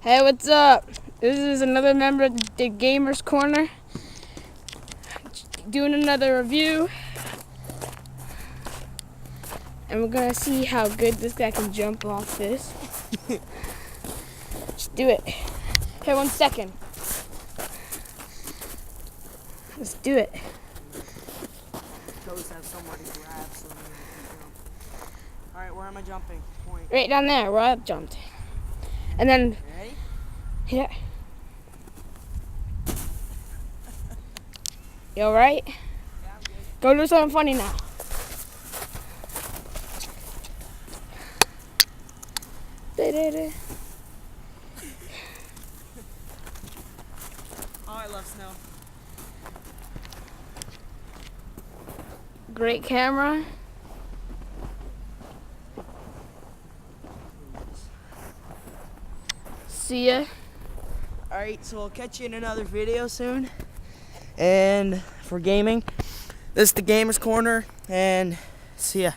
Hey, what's up? This is another member of the DaGamersCorner doing another review. And we're gonna see how good this guy can jump off this. Just do it. Okay, 1 second. Let's do it. Those have somewhere to grab so that you can jump. Alright, where am I jumping? Point. Right down there where I jumped. And then, Ready? yeah. You alright? Yeah, I'm good. Go do something funny now. Oh, I love snow. Great camera. See ya. Alright, so I'll catch you in another video soon. And for gaming, this is the Gamers Corner, and see ya.